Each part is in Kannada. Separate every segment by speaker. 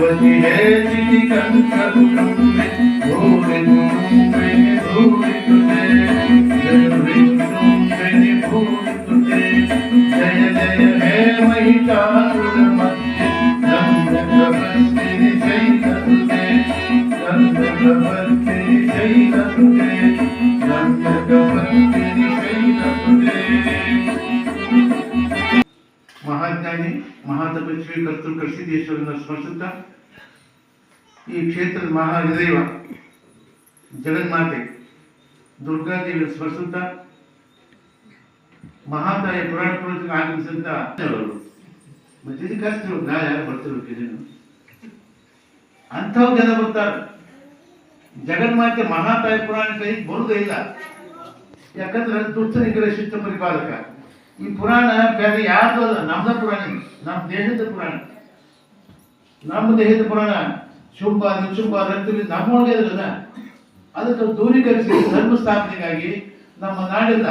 Speaker 1: भगवती है तेरी कंकर में भूले तुझे भूले तुझे मैंने भूल तुझे जय जय है महिषासुरमर्दिनी नंद गवस्तिनि जय तुझे नंद गवस्तिनि जय तुझे नंद गवस्तिनि जय तुझे। महाज्ञानी महातपस्वी कर्तृ कशिदेश्वरನ ಸ್ಮರಿಸುತ್ತಾ ಈ ಕ್ಷೇತ್ರದ ಮಹಾದೇವ ಜಗನ್ಮಾತೆ ದುರ್ಗಾದೇವಿಯ ಸ್ಮರಿಸುತ್ತಾ ಮಹಾತಾಯ ಪುರಾಣ ಪುರುಷರಿಗೆ ಆಗಮಿಸಿದಂತ ಮತ್ತೆ ಕಷ್ಟ ನಾ ಯಾರು ಬರ್ತಿರ್ಬೇಕಿದ್ದೇನು ಅಂಥವ್ ಜನ ಬರ್ತಾರೆ. ಜಗನ್ಮಾತೆ ಮಹಾತಾಯ ಪುರಾಣ ಕೈ ಬರುವುದೇ ಇಲ್ಲ, ಯಾಕಂದ್ರೆ ದುಷ್ಟ ನಿಗ್ರಹ ಶಿಷ್ಟ ಪರಿಪಾಲಕ. ಈ ಪುರಾಣ ಬೇರೆ ಯಾರ್ದು ಅಲ್ಲ, ನಮ್ದ ಪುರಾಣ, ನಮ್ಮ ದೇಹದ ಪುರಾಣ. ನಮ್ಮ ದೇಹದ ಪುರಾಣ ಶುಂಭ ನಿಶುಂಭ ರಕ್ತದಲ್ಲಿ ನಮ್ಮೊಳಗೆ ಇರಲ್ಲ. ಅದಕ್ಕೆ ದೂರೀಕರಿಸಿ ಧರ್ಮ ಸ್ಥಾಪನೆಗಾಗಿ ನಮ್ಮ ನಾಡಿದ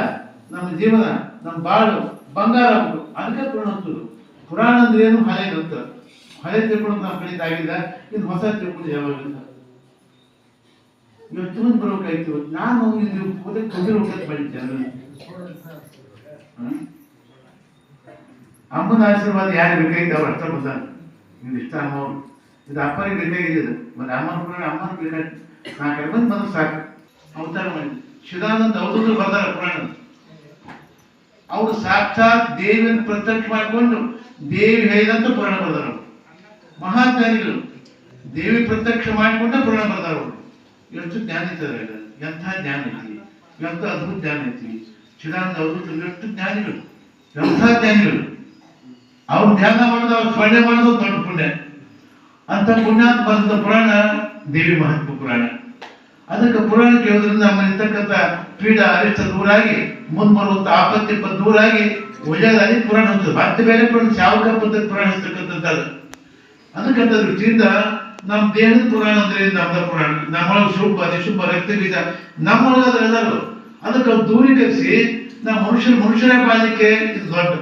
Speaker 1: ನಮ್ಮ ಜೀವನ ನಮ್ಮ ಬಾಳು ಬಂಗಾರ ಆಗ್ಬೇಕು. ಅದಕ್ಕೆ ಪುರಾಣ ಹೊತ್ತದು. ಪುರಾಣ ಅಂದ್ರೆ ಏನು? ಹಳೆ ಅಂತ ಹಳೆ ತಿಳ್ಕೊಂಡು ನಮ್ಮ ಕಡೆಯಿಂದ ಆಗಿಲ್ಲ, ಇನ್ನು ಹೊಸ ತಿಳ್ಕೊಂಡು ಯಾವಾಗ ಎಷ್ಟು ಮಂದಿ ಬರ್ಬೇಕಾಯ್ತು. ನಾನು ಇದು ಕದಿರೋಕೆ ಮಾಡಿದ್ದೆ. ಅಮ್ಮನ ಆಶೀರ್ವಾದ ಯಾರು ಬೇಕಾಗಿತ್ತು ಅವ್ರು ಅಷ್ಟ ಬಂದ. ಇದು ಇಷ್ಟ ಅಮ್ಮವ್ರು, ಇದು ಅಪ್ಪನಿಗೆ ಬೇಕಾಗಿದ್ದು. ಮತ್ತೆ ಅಮ್ಮನ ಪುರಾಣ ಅಮ್ಮನ ಬೇಕಾಗಿ 4 ಮಂದಿ ಬಂದು ಸಾಕು. ಅವತಾರ ಮಾಡಿ ಶಿವಾನಂದ ಅವಧೂತರು ಬರ್ದಾರ ಪುರಾಣ. ಅವರು ಸಾಕ್ಷಾತ್ ದೇವಿಯನ್ನು ಪ್ರತ್ಯಕ್ಷ ಮಾಡಿಕೊಂಡು ದೇವಿ ಹೇಳಿದಂತ ಪುರಾಣ ಬರ್ದಾರ. ಮಹಾಜ್ಞಾನಿಗಳು ದೇವಿ ಪ್ರತ್ಯಕ್ಷ ಮಾಡಿಕೊಂಡ ಪುರಾಣ ಬರ್ದಾರ. ಅವರು ಎಷ್ಟು ಜ್ಞಾನ ಇದ್ದಾರೆ, ಎಂಥ ಜ್ಞಾನ ಐತಿ, ಎಂಥ ಅದ್ಭುತ ಜ್ಞಾನ ಐತಿ. ಶಿವಾನಂದ ಅವಧೂತರು ಎಷ್ಟು ಜ್ಞಾನಿಗಳು, ಎಂಥ ಜ್ಞಾನಿಗಳು. ಅವ್ರು ಧ್ಯಾನ ಮಾಡೋದು, ಅವ್ರು ಸ್ಮರಣೆ ಮಾಡೋದು ದೊಡ್ಡ ಪುಣ್ಯ. ಅಂತ ಪುಣ್ಯಾತ್ ಬರೆದ ಪುರಾಣ ದೇವಿ ಮಹತ್ವ ಪುರಾಣ. ಅದಕ್ಕೆ ಪುರಾಣ ಕೇಳೋದ್ರಿಂದ ನಮ್ಮಲ್ಲಿರ್ತಕ್ಕಂಥ ಪೀಡ ಅರಿಷ್ಟ ದೂರಾಗಿ ಮುಂದೆ ಬರುವಂತ ಆಪತ್ತಿ ದೂರಾಗಿ ಒಳ್ಳೆಯದಾಗಿ ಪುರಾಣ ಹೋಗ್ತದೆ. ಮತ್ತೆ ಬೇರೆ ಪುರಾಣ ಶಾವಕ ಪದ್ಧತಿ ಪುರಾಣ ಇರ್ತಕ್ಕಂಥದ್ದು. ಅದಕ್ಕಂಥ ದೃಷ್ಟಿಯಿಂದ ನಮ್ಮ ದೇಹದ ಪುರಾಣ ಅಂದ್ರೆ ನಮ್ದ ಪುರಾಣ. ನಮ್ಮೊಳಗೆ ಶುಭ ನಿಶುಭ ರಕ್ತ ಬೀಜ ನಮ್ಮೊಳಗೆ ಎಲ್ಲರೂ. ಅದಕ್ಕೆ ಅವ್ರು ದೂರೀಕರಿಸಿ ನಾವು ಮನುಷ್ಯರ ಬಾಳಲಿಕ್ಕೆ ಇದು ದೊಡ್ಡ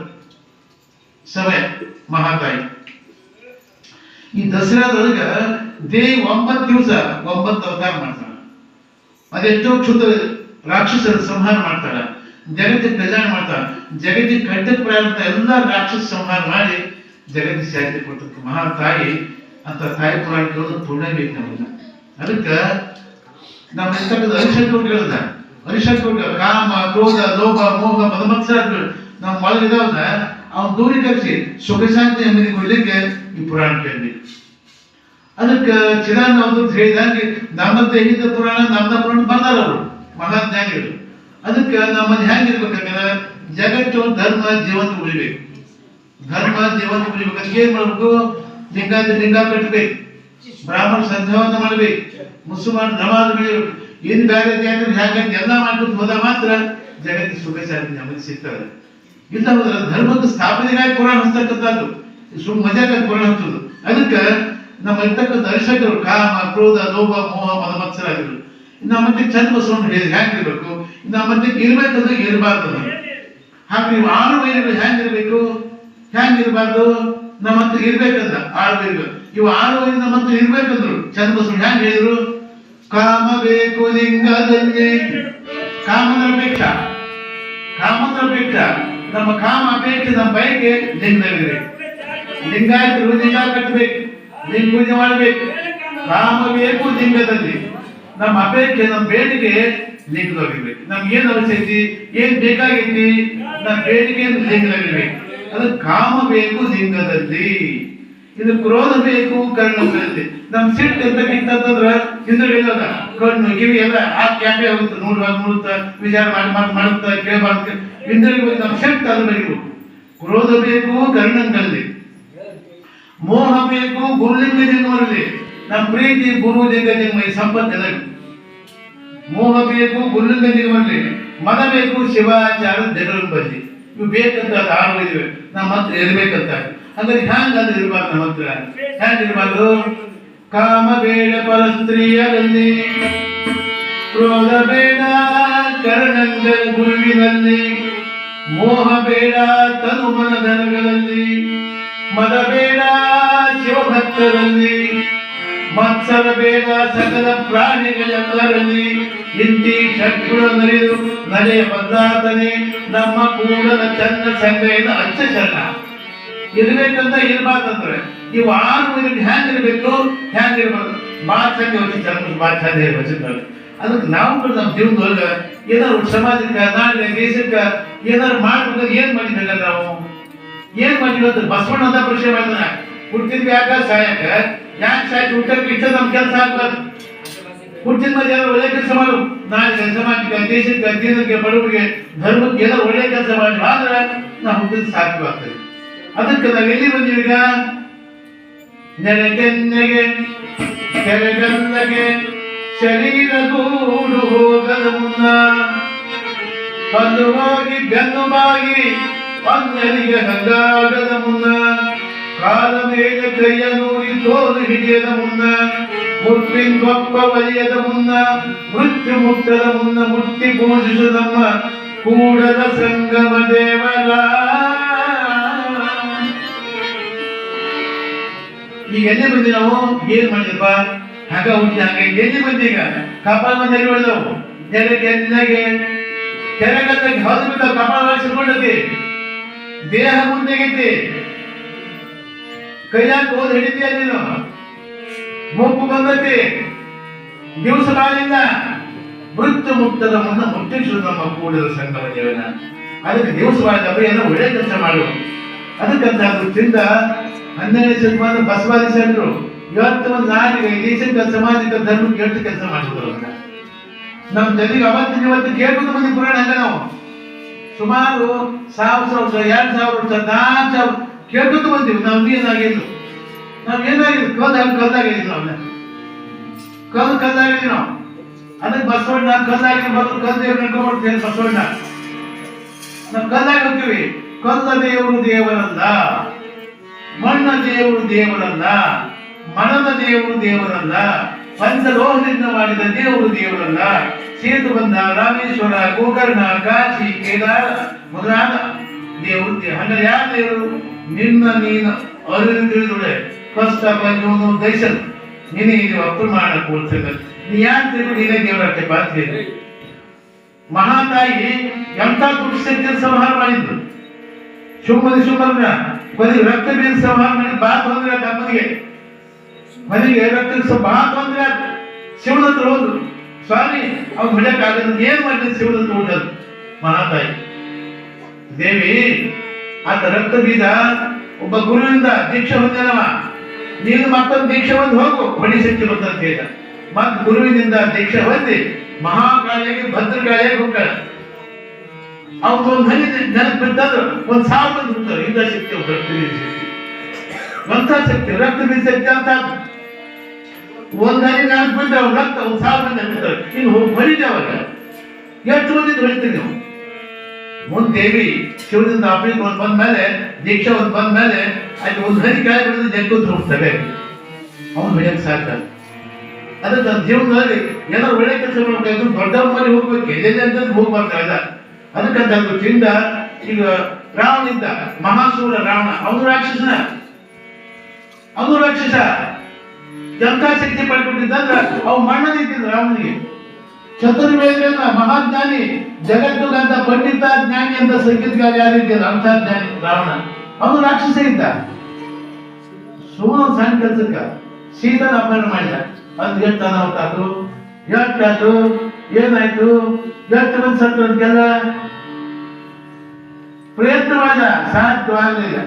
Speaker 1: ಸಮಯ. ಮಹಾತಾಯಿ ಈ ದಸರಾದೊಳಗ ದೇವಿ 9 ದಿವಸ 9 ಅವತಾರ ಮಾಡ್ತಾಳ. ಅದೆಷ್ಟೋ ಕ್ಷುದ್ರ ರಾಕ್ಷಸರ ಸಂಹಾರ ಮಾಡ್ತಾಳ, ಜಗತ್ತಿಗೆ ಕಲ್ಯಾಣ ಮಾಡ್ತಾಳ. ಜಗತ್ತಿಗೆ ಕಟ್ಟಕ್ಕೆ ಪ್ರಾರಂಭ ಎಲ್ಲ ರಾಕ್ಷಸ ಸಂಹಾರ ಮಾಡಿ ಜಗತ್ತಿಗೆ ಶಾಂತಿ ಕೊಡ್ತಕ್ಕ ಮಹಾತಾಯಿ. ಅಂತ ತಾಯಿ ಪುರಾಣ ಕೇಳೋದು ಪುಣ್ಯ ಬೇಕು ನಮಗ. ಅದಕ್ಕೆ ನಮ್ಮ ಇರ್ತಕ್ಕಂಥ ಅರಿಷಟ್ಗಳು ಹೇಳ್ದ, ಅರಿಷಟ್ಗಳು ಕಾಮ ಕ್ರೋಧ ಲೋಭ ಮೋಹ ಮದಮತ್ಸರಗಳು ನಮ್ಮ ಒಳಗಿದಾವನ್ನ ಅವ್ನು ದೂರೀಕರಿಸಿ ಸುಖ ಶಾಂತಿ ನೆಮ್ಮದಿ ಕೊಡ್ಲಿಕ್ಕೆ ಈ ಪುರಾಣ ಕೇಳಬೇಕು. ಅದಕ್ಕೆ ಚಿದಾನಂದ ಅವರು ಹೇಳಿದಂಗೆ ನಮ್ಮ ದೇಹಿತ ಪುರಾಣ ನಮ್ದ ಪುರಾಣ ಬರ್ದಾರ ಅವರು ಮಹಾಜ್ಞಾನಿಗಳು. ಅದಕ್ಕೆ ನಮ್ಮಲ್ಲಿ ಹೆಂಗಿರ್ಬೇಕಂದ್ರೆ ಜಗತ್ತು ಧರ್ಮ ಜೀವಂತ ಉಳಿಬೇಕು. ಧರ್ಮ ಜೀವಂತ ಉಳಿಬೇಕಂದ್ರೆ ಏನ್ ಮಾಡ್ಬೇಕು? ಲಿಂಗ ಕಟ್ಟಬೇಕು, ಬ್ರಾಹ್ಮಣ ಸಂಧ್ಯಾವಂತ ಮಾಡ್ಬೇಕು, ಮುಸಲ್ಮಾನ್ ನಮಾಜ್ ಬೆಳಿಬೇಕು. ಏನ್ ಬೇರೆ ಜಾತಿ ಹ್ಯಾಂಗ ಎಲ್ಲ ಮಾಡ್ಕೊಂಡು ಹೋದ ಮಾತ್ರ ಜಗತ್ತಿಗೆ ಸುಖ ಶಾಂತಿ ನಮಗೆ ಸಿಗ್ತದೆ. ಇಲ್ಲ ಹೋದ್ರೆ ಧರ್ಮದ ಸ್ಥಾಪನೆಗಾಗಿ ಪುರಾಣ ಹಚ್ಚತಕ್ಕಂಥದ್ದು, ಸುಮ್ ಮಜಾಕ ಪುರಾಣ ಹಚ್ಚೋದು. ಅದಕ್ಕೆ ನಮ್ಮ ಇರ್ತಕ್ಕಂಥ ಅರಿಷಟ್ಗಳು ಕಾಮ ಕ್ರೋಧ ಲೋಭ ಮೋಹ ಮದಮತ್ಸರಾಗಿರು ನಮ್ಮ ಮತ್ತೆ ಚಂದ ಬಸವಣ್ಣ ಹೇಳಿದ್ರೆ ಹ್ಯಾಂಗಿರ್ಬೇಕು, ನಮ್ಮ ಮತ್ತೆ ಇರ್ಬೇಕಂದ್ರೆ ಇರಬಾರ್ದು. ಹಾಗೆ ನೀವು 6 ವೈರಿಗಳು ಹ್ಯಾಂಗಿರ್ಬೇಕು, ಹ್ಯಾಂಗಿರ್ಬಾರ್ದು? ನಮ್ಮ ಹತ್ರ ಇರ್ಬೇಕಂದ್ರ 6 ವೈರಿಗಳು. ಇವು 6 ವೈರಿ ನಮ್ಮ ಹತ್ರ ಇರ್ಬೇಕಂದ್ರು ಚಂದ ಬಸವಣ್ಣ ಹ್ಯಾಂಗ ಹೇಳಿದ್ರು? ಕಾಮ ಬೇಕು ಲಿಂಗದಲ್ಲಿ, ಕಾಮದ ಅಪೇಕ್ಷಾ, ಕಾಮದ ಅಪೇಕ್ಷಾ. ನಮ್ಮ ಕಾಮ ಅಪೇಕ್ಷೆ ನಮ್ಮ ಬಯಕೆ ಲಿಂಗದಲ್ಲಿದೆ. ಲಿಂಗಾಯತರು ಲಿಂಗ ಕಟ್ಟಬೇಕು, ಲಿಂಗ ಪೂಜೆ ಮಾಡಬೇಕು. ಕಾಮ ಬೇಕು ಲಿಂಗದಲ್ಲಿ, ನಮ್ಮ ಅಪೇಕ್ಷೆ ನಮ್ಮ ಬೇಡಿಕೆ ಲಿಂಗದಲ್ಲಿರ್ಬೇಕು. ನಮ್ಗೆ ಏನ್ ಅವಶ್ಯಕತೆ ಏನ್ ಬೇಕಾಗೈತಿ ನಮ್ಮ ಬೇಡಿಕೆ ಲಿಂಗದಲ್ಲಿರ್ಬೇಕು. ಅದು ಕಾಮ ಬೇಕು ಲಿಂಗದಲ್ಲಿ. ಇದು ಕ್ರೋಧ ಬೇಕು ಕರ್ಣದಲ್ಲಿ. ನಮ್ ಸಿಟ್ಟು ಎಂತಂದ್ರೆ ಹಿಂದ್ರಲ್ಲ ಕಣ್ಣು ಕಿವಿ ಎಲ್ಲ ಆ ಕ್ಯಾಪೆ ಹೋಗುತ್ತೆ. ನೋಡುತ್ತಾ ವಿಚಾರ ಮಾಡುತ್ತಾ ಕೇಳಬಾರ್ದು. ಹಿಂದ್ರಿಗೆ ಹೋಗಿ ನಮ್ ಸಿಟ್ಟು ಅದು ಬರೀಬೇಕು. ಕ್ರೋಧ ಬೇಕು ಕರ್ಣಂಗಲ್ಲಿ, ಮೋಹ ಬೇಕು ಗುರುಲಿಂಗ ಜನ್ಮದಲ್ಲಿ. ನಮ್ಮ ಪ್ರೀತಿ ಗುರು ಲಿಂಗ ಜನ್ಮ ಈ ಸಂಪತ್ತು. ಮೋಹ ಬೇಕು ಗುರುಲಿಂಗ ಜನ್ಮದಲ್ಲಿ, ಮನ ಬೇಕು ಶಿವಾಚಾರ ಜನರ ಬಲ್ಲಿ. ಇವು ಬೇಕಂತ ಅದು 6 ವೈರಿವೆ ನಮ್ಮ ಹತ್ರ ಇರ್ಬೇಕಂತ. ಹಾಗಾಗಿ ಹ್ಯಾಂಗಂದ್ರೆ ಇರಬಾರ್ದು. ನಮ್ಮ ಹತ್ರ ಹ್ಯಾಂಗಿರ್ಬಾರ್ದು? ಕಾಮ ಬೇಡ ಪರಸ್ತ್ರೀಯರಲ್ಲಿ, ಕ್ರೋಧ ಬೇಡ ಕರ್ಣಂಗ ಗುರುವಿನಲ್ಲಿ, ಮೋಹ ಬೇಡ ತನು ಮನಧನಗಳಲ್ಲಿ, ಮದ ಬೇಡ ಶಿವಭಕ್ತರಲ್ಲಿ, ಮತ್ಸರ ಬೇಗ ಸಕಲ ಪ್ರಾಣಿಗಳೆಲ್ಲರಲ್ಲಿ ಇಂತಿ ಷಟ್ಗುಣ ನರಿದು ನಡೆಯ ಬದಲಾತನೆ ನಮ್ಮ ಕೂಡಲ ಚಂದ ಸಂಗ್ರಹದ ಅಚ್ಚ ಶರಣ ಇರ್ಬೇಕಂತ ಇರ್ಬಾರ್ದಂದ್ರೆ ಇವು 6 ಮಿನಿಟ್ ಹ್ಯಾಂಗಿರ್ಬೇಕು ಹ್ಯಾಂಗಿರ್ಬಾರ್ದು ಭಾಳ ಚಂದ ಯೋಚನೆ ಚಂದ ಭಾಳ ಚಂದ ಯೋಚನೆ ಅದಕ್ಕೆ ನಾವು ಕೂಡ ನಮ್ಮ ಜೀವನದೊಳಗೆ ಏನಾದ್ರು ಸಮಾಜಕ್ಕೆ ನಾಡಿಗೆ ದೇಶಕ್ಕೆ ಏನಾದ್ರು ಮಾಡ್ಬೇಕು ಏನ್ ಮಾಡಿದ್ರಲ್ಲ ನಾವು ಏನ್ ಮಾಡಿರೋದು ಬಸವಣ್ಣ ಅಂತ ಪ್ರಶ್ನೆ ಮಾಡಿದ ಹುಟ್ಟಿದ್ವಿ ಯಾಕ ಸಾಯಕ ಯಾಕೆ ಸಾಯಕ ಹುಟ್ಟಕ್ಕೆ ಇಷ್ಟ ನಮ್ಮ ಕೆಲಸ ಆಗ್ಬಾರ್ದು ಹುಟ್ಟಿದ ಮೇಲೆ ಏನಾದ್ರು ಒಳ್ಳೆ ಕೆಲಸ ಮಾಡು ನಾಡಿಗೆ ಸಮಾಜಕ್ಕೆ ದೇಶಕ್ಕೆ ದೀನಕ್ಕೆ ಬಡವರಿಗೆ ಧರ್ಮಕ್ಕೆ ಏನಾದ್ರು ಒಳ್ಳೆ ಕೆಲಸ ಮಾಡಿ ಆದ್ರೆ ನಾವು ಹುಟ್ಟಿದ ಸಾಧ್ಯವಾಗ್ತದೆ ಅದಕ್ಕೆ ನಾವು ಎಲ್ಲಿ ಬಂದೀವಿ ಈಗ ನೆರೆಗೆನ್ನೆಗೆ ಕೆರೆಗಲ್ಲಗೆ ಶರೀರ ಗೂಡು ಹೋಗದ ಮುನ್ನ ಹಲ್ಲು ಹೋಗಿ ಬೆನ್ನು ಬಾಗಿ ಅನ್ಯರಿಗೆ ಹಂಗಾಗದ ಮುನ್ನ ಕಾಲ ಮೇಲೆ ಕೈಯ ನೂರಿ ತೋರು ಹಿಡಿಯದ ಮುನ್ನ ಮುಪ್ಪಿಂಗೊಪ್ಪ ಒಲಿಯದ ಮುನ್ನ ಮೃತ್ಯು ಮುಟ್ಟದ ಮುನ್ನ ಮುಟ್ಟಿ ಪೂಜಿಸು ನಮ್ಮ ಕೂಡಲ ಸಂಗಮ ದೇವರ ಈಗ ಎಲ್ಲಿ ಬಂದಿ ನಾವು ಏನ್ ಮಾಡಿದ್ವಾ ಹಂಗ ಹುಟ್ಟಿ ಹಂಗ ಎಲ್ಲಿ ಬಂದೀಗ ಕಪಾಲ ಮಂದಿ ಹೊಡೆದವು ನೆರೆಗೆ ಕೆರೆಗಲ್ಲಾಗಿ ಹೊದ ಬಿದ್ದ ಕಪಾಲ ಸಿಡ್ಕೊಂಡತಿ ದೇಹ ಮುಂದೆಗೈತಿ ಕೈಯಾಗ ಹೋದ್ ಹಿಡಿತೀಯ ನೀನು ಮುಪ್ಪು ಬಂದತಿ ದಿವಸ ಬಾಳಿಂದ ಮೃತ್ಯು ಮುಕ್ತದ ಮುನ್ನ ಮುಟ್ಟಿಸು ನಮ್ಮ ಕೂಡಲ ಸಂಗಮ ದೇವನ ಅದಕ್ಕೆ ದಿವಸ ಬಾಳಿದ ಏನೋ ಒಳ್ಳೆ ಕೆಲಸ ಮಾಡು ಅದಕ್ಕಂತ ಅದು ತಿಂದ 12ನೇ ಶತಮಾನ ಬಸವಾದಿ ಸಂತರು ಇವತ್ತು ಒಂದು ನಾಡಿಗೆ ದೇಶಕ್ಕೆ ಸಮಾಜಕ್ಕೆ ಧರ್ಮಕ್ಕೆ ಎಷ್ಟು ಕೆಲಸ ಮಾಡಿದ್ರು ನಮ್ಮ ಜೊತೆಗೆ ಅವತ್ತಿನ ಇವತ್ತು ಕೇಳ್ಬೋದು ಮಂದಿ ಪುರಾಣ ಹಂಗ ನಾವು ಸುಮಾರು 1000 ವರ್ಷ 2000 ವರ್ಷ 4000 ಕೇಳ್ಕೊತ ಬಂದೀವಿ ನಾವು ಏನಾಗಿದ್ದು ನಾವೇನಾಗಿದ್ದು ಕಲ್ದಾಗಿದ್ದೀವಿ ನಾವು ಕಲ್ದಾಗಿದ್ದೀವಿ ನಾವು ಅದಕ್ಕೆ ಬಸವಣ್ಣ ಕಲ್ದಾಗಿ ಬಂದು ಕಲ್ದೇವ್ರು ನಡ್ಕೊಂಡ್ಬಿಡ್ತೇವೆ ಬಸವಣ್ಣ ನಾವು ಕಲ್ದಾಗಿ ಹೋಗ್ತೀವಿ ಕಲ್ಲ ದೇವರು ದೇವರಲ್ಲ ಮಣ್ಣ ದೇವರು ದೇವರಲ್ಲ ಮನದ ದೇವರು ದೇವರಲ್ಲ ಪಂಚಲೋಹದಿಂದ ಮಾಡಿದ ದೇವರು ದೇವರಲ್ಲ ಸೇತು ಬಂದ ರಾಮೇಶ್ವರ ಗೋಕರ್ಣ ಕಾಶಿ ಕೇದಾರ ಮೊದಲಾದ ದೇವರು ಹಂಗಾರೆ ಯಾರ ದೇವರು ನಿನ್ನ ನೀನು ಅರಿವು ತಿಳಿದುಳೆ ಕಷ್ಟ ಬಂದು ದೈಸಲ್ ನೀನೇ ಇದು ಅಪ್ರಮಾಣ ಕೂಡ್ತದೆ ನೀ ಯಾಕೆ ದೇವರು ನೀನೇ ದೇವರಕ್ಕೆ ಪಾತ್ರ ಮಹಾತಾಯಿ ಎಂಥ ದುಷ್ಟಶಕ್ತಿಯನ್ನು ಸಂಹಾರ ಮಾಡಿದ್ದು ಶುಂಭನ ಬರೀ ರಕ್ತ ಬೀಜ ಸಂಹಾರ ಮಾಡಿ ಬಾ ತೊಂದ್ರೆ ತಮ್ಮನಿಗೆ ಮನೆಗೆ ರಕ್ತ ಬಾ ತೊಂದ್ರೆ ಶಿವನ ಹತ್ರ ಹೋದ್ರು ಸ್ವಾಮಿ ಅವ್ರು ಬಿಡಕ್ಕಾಗಲ್ಲ ಏನ್ ಮಾಡಿದ್ರೆ ಶಿವನ ಹತ್ರ ಹೋದದ್ದು ಮಹಾತಾಯಿ ದೇವಿ ಆತ ರಕ್ತ ಬೀಜ ಒಬ್ಬ ಗುರುವಿಂದ ದೀಕ್ಷೆ ಹೊಂದಿನವ ನೀನು ಮತ್ತೊಂದು ದೀಕ್ಷೆ ಹೊಂದಿ ಹೋಗು ಬಡಿ ಶಕ್ತಿ ಬಂದಂತ ಹೇಳಿದ ಮತ್ ಗುರುವಿನಿಂದ ದೀಕ್ಷೆ ಹೊಂದಿ ಮಹಾಕಾಳಿಯಾಗಿ ಭದ್ರಕಾಳಿಯಾಗಿ ಹೋಗ್ತಾಳೆ ಅವ್ರು ಒಂದು ಹನಿ ನೆನಪು ಬಿದ್ದಾದ್ರು 1000 ಮಂದಿ ಹುಡ್ತಾರೆ ಇಂಥ ಶಕ್ತಿ ರಕ್ತ ಬೀಜ ಶಕ್ತಿ ಒಂಥ ಶಕ್ತಿ ರಕ್ತ ಬೀಜ ಶಕ್ತಿ ಅಂತ ಒಂದ್ ಹನಿ ನೆನಪು ಬಿದ್ದ ರಕ್ತ 1000 ಮಂದಿ ನೆನಪಿರ್ತಾರೆ ಇನ್ನು ಬರೀದೆ ಅವಾಗ ಎಷ್ಟು ಮಂದಿ ಹೊಳಿತೀರಿ ನೀವು ಮುಂದೆ ದೇವಿ ಶಿವದಿಂದ ಆಫೀಸ್ ಒಂದು ಬಂದ್ಮೇಲೆ ದೀಕ್ಷಾ ಒಂದು ಬಂದ್ಮೇಲೆ ಅಲ್ಲಿ ಒಂದು ಹನಿ ಕಾಯಿ ಬಿಡಿದ್ರೆ ಜಗ್ಗುತ್ತು ಹೋಗ್ತವೆ ಅವ್ನು ಬೆಳೆಯಕ್ಕೆ ಸಾಧ್ಯ ಅದಕ್ಕೆ ನನ್ನ ಜೀವನದಲ್ಲಿ ಏನಾದ್ರು ಒಳ್ಳೆ ಕೆಲಸ ಮಾಡ್ಬೇಕು ದೊಡ್ಡವ್ರ ಮನೆ ಹೋಗ್ಬೇಕು ಎಲ್ಲೆಲ್ಲಿ ಅಂತ ಹೋಗ್ಬಾರ್ದು ಅದಕ್ಕಂತ ತಿಂದ ಈಗ ರಾವಣಿದ್ದ ಮಹಾಸೂರ ರಾವಣ ಅವನು ರಾಕ್ಷಸ ಎಂಥ ಶಕ್ತಿ ಪಡ್ಕೊಂಡಿದ್ದಂದ್ರೆ ಅವ್ ಮಣ್ಣ ನಿಂತಿದ್ರು ರಾವಣಿಗೆ ಚತುರ್ವೇದ ಮಹಾಜ್ಞಾನಿ ಜಗತ್ತುಗಂತ ಪಂಡಿತ ಜ್ಞಾನಿ ಅಂತ ಸಂಗೀತಗಾರ ಯಾರಿದ್ದಿಲ್ಲ ಅಂಥ ಜ್ಞಾನಿ ರಾವಣ ಅವನು ರಾಕ್ಷಸ ಇದ್ದ ಸುಮಾರು ಸಣ್ಣ ಕೆಲ್ಸಕ್ಕ ಸೀತನ ಅಪಹರಣ ಮಾಡಿದ ಅದು ಎಷ್ಟು ಅನಾಹುತಾದ್ರು ಎಷ್ಟಾದ್ರು ಏನಾಯ್ತು ಎಷ್ಟು ಮಂದಿ ಸತ್ತು ಅಂತೆಲ್ಲ ಪ್ರಯತ್ನವಾದ ಸಾಧ್ಯವಾಗಲಿಲ್ಲ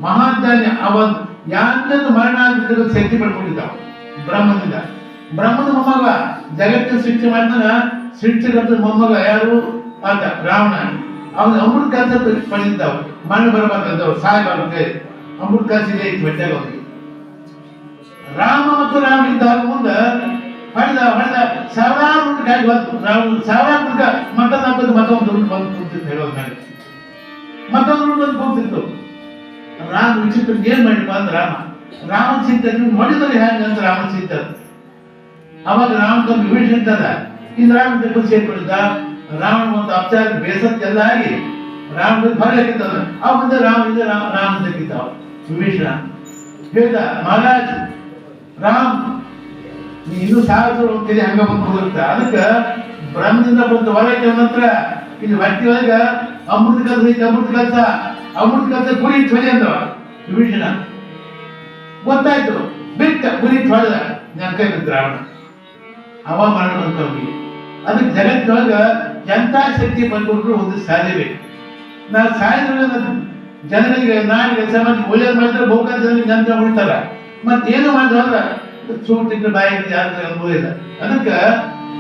Speaker 1: ಮಹಾಜ್ಞಾನಿ ಅವನ್ ಯಾಂತದ್ದು ಮರಣ ಆಗಿದ್ದ ಶಕ್ತಿ ಪಡ್ಕೊಂಡಿದ್ದ ಬ್ರಹ್ಮನಿಂದ ಬ್ರಹ್ಮನ ಮೊಮ್ಮಗ ಜಗತ್ತಿನ ಸೃಷ್ಟಿ ಮಾಡಿದ ಸೃಷ್ಟಿಗತ ಮೊಮ್ಮಗ ಯಾರು ಆತ ರಾವಣ ಅವನು ಅಮೃತ ಕಲಸ ಪಡೆದಿದ್ದವ ಮಣ್ಣು ಬರಬಾರ್ದಂದವ್ರು ಸಾಯಬಾರ್ದು ಅಮೃತ ಕಲಸಿದೆ ಇತ್ತು ಬೆಟ್ಟಾಗ ಅವ್ರಿಗೆ ರಾಮ ಮತ್ತು ರಾಮ ಇದ್ದಾಗ ಮುಂದೆ ಹೊಡೆದ ಸಾವಿರಾರು ಗಾಡಿ ಬಂತು ರಾವಣ ಸಾವಿರಾರು ಮತ್ತೊಂದು ಮತ್ತೊಂದು ಬಂದು ಕೂತಿತ್ತು ಹೇಳೋದು ಮೇಲೆ ಮತ್ತೊಂದು ಬಂದು ಕೂತಿತ್ತು ರಾಮ ವಿಚಿತ್ರ ಏನ್ ಮಾಡಿಪ್ಪ ಅಂದ ರಾಮನ ಚಿಂತೆ ನೋಡಿದ್ರೆ ಹೇಗೆ ಅಂತ ರಾಮನ ಚಿಂತೆ ಅವಾಗ ರಾಮನ ವಿಭೀಷಣ ಇನ್ನು ರಾಮನ ತೆಗೆದು ಸೇರ್ಕೊಂಡಿದ್ದ ರಾವಣ ಒಂದು ಅಪಚಾರ ಬೇಸತ್ತೆಲ್ಲ ಆಗಿ ರಾಮನ ಹೊರಗಿದ್ದವ ಅವ ಮುಂದೆ ರಾಮನ ತೆಗಿದ್ದಾವ ವಿಭೀಷಣ ಹೇಳ್ದ ಮಹಾರಾಜ್ ರಾಮ್ ನೀ ಇನ್ನೂ ಸಾವಿರ ಹೋಗ್ತೀರಿ ಹಂಗ ಬಂದು ಹೋಗುತ್ತೆ. ಅದಕ್ಕೆ ಬ್ರಹ್ಮದಿಂದ ಬಂದು ಹೊರಗೆ ನಂತರ ಇಲ್ಲಿ ವ್ಯಕ್ತಿ ಒಳಗ ಅಮೃತ ಕೆಲಸ ಐತಿ, ಅಮೃತ ಕೆಲಸ ಗುರಿ ಧ್ವನಿ ಅಂದವ ವಿಭೀಷಣ. ಗೊತ್ತಾಯ್ತು, ಬಿಟ್ಟ ಗುರಿ ಹೊಡೆದ ನನ್ನ ಕೈ ಬಿದ್ದ ರಾವಣ. ಅವ ಮಾಡುವಂತವ್ರಿಗೆ ಅದಕ್ಕೆ ಜಗತ್ತಿನೊಳಗ ಎಂತ ಶಕ್ತಿ ಬಂದ್ಬಿಟ್ರು ಒಂದು ಸಾಧ್ಯಬೇಕು. ನಾವು ಸಾಯಿದ್ರೆ ಜನಗಳಿಗೆ ನಾನು ಕೆಲಸ ಮಾಡಿ ಒಳ್ಳೇದು ಮಾಡಿದ್ರೆ ಬಹುಕಾಲ ಜನರಿಗೆ ಜನ ಉಳಿತಾರ. ಮತ್ತೇನು ಮಾಡಿದ್ರೆ ಸೂಟಿಟ್ಟು ಬಾಯಿ ಯಾರು ಅನ್ಬೋದಿಲ್ಲ. ಅದಕ್ಕೆ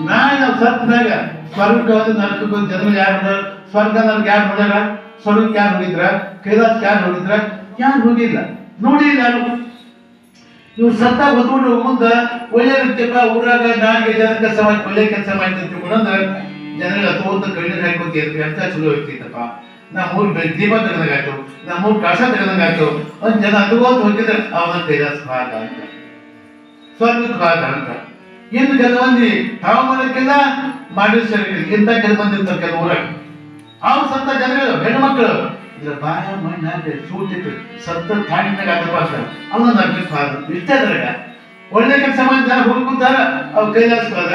Speaker 1: ನಾವು ಸತ್ನಾಗ ಸ್ವರ್ಗಕ್ಕೆ ಒಂದು ನರಕಕ್ಕೆ ಒಂದು ಜನಗಳು ಯಾರು ನೋಡ್ಯಾರ? ಸ್ವರ್ಗ ನಮ್ಗೆ ಯಾರು ನೋಡ್ಯಾರ? ಸ್ವರ್ಗಕ್ಕೆ ಯಾರು ಹೋಗಿದ್ರ? ಕೈಲಾಸಕ್ಕೆ ಯಾರು ಹೋಗಿದ್ರ? ಯಾರು ಹೋಗಿಲ್ಲ, ನೋಡಿಲ್ಲ ಯಾರು. ಇವ್ರು ಸತ್ತ ಹೊತ್ಕೊಂಡು ಮುಂದೆ ಒಳ್ಳೆ ವ್ಯಕ್ತಿಪ್ಪ ಊರಾಗ ನಾಲ್ಗೆ ಜನ ಕೆಲಸ ಮಾಡಿ ಒಳ್ಳೆ ಕೆಲಸ ಮಾಡ್ತೀನಿ ತಿಳ್ಕೊಂಡ್ರೆ ಜನರಿಗೆ ಹತ್ತೊಂದು ಕಣ್ಣೀರು ಹಾಕೋತಿ ಅಂತ ಚಲೋ ವ್ಯಕ್ತಿ ಇತ್ತಪ್ಪ. ನಮ್ಮೂರ್ ದೀಪ ತೆಗೆದಂಗಾಯ್ತು, ನಮ್ಮೂರ್ ಕಸ ತೆಗೆದಂಗಾಯ್ತು. ಒಂದ್ ಜನ ಹತ್ಕೊಂತ ಹೋಗಿದ್ರೆ ಅವನ ಕೈಲಾಸ ಭಾಗ ಅಂತ, ಸ್ವರ್ಗಕ್ಕೆ ಭಾಗ ಅಂತ. ಇನ್ನು ಕೆಲವೊಂದಿ ಹವಾಮಾನಕ್ಕೆಲ್ಲ ಮಾಡಿರ್ತಾರೆ. ಇಂಥ ಕೆಲ ಮಂದಿ ಇರ್ತಾರೆ ಕೆಲವು ಊರಾಗ. ಅವ್ರು ಸತ್ತ ಜನಗಳು ಹೆಣ್ಮಕ್ಳು ಇಲ್ಲ ಬಾಯ ಮಣ್ಣು ಹಾಕಿ ಸೂಟಿತ್ತು ಸತ್ತ ತಾಂಡಿನಾಗ ಆಗಬಾರ್ದ ಅವನ ನರ್ಕಕ್ಕೆ ಭಾಗ. ಇಷ್ಟೇ ಅದ್ರಾಗ ಒಳ್ಳೆ ಕೆಲಸ ಮಾಡಿ ಜನ ಹುಡುಕುತ್ತಾರ, ಅವ್ರು ಕೈಲಾಸವಾಗ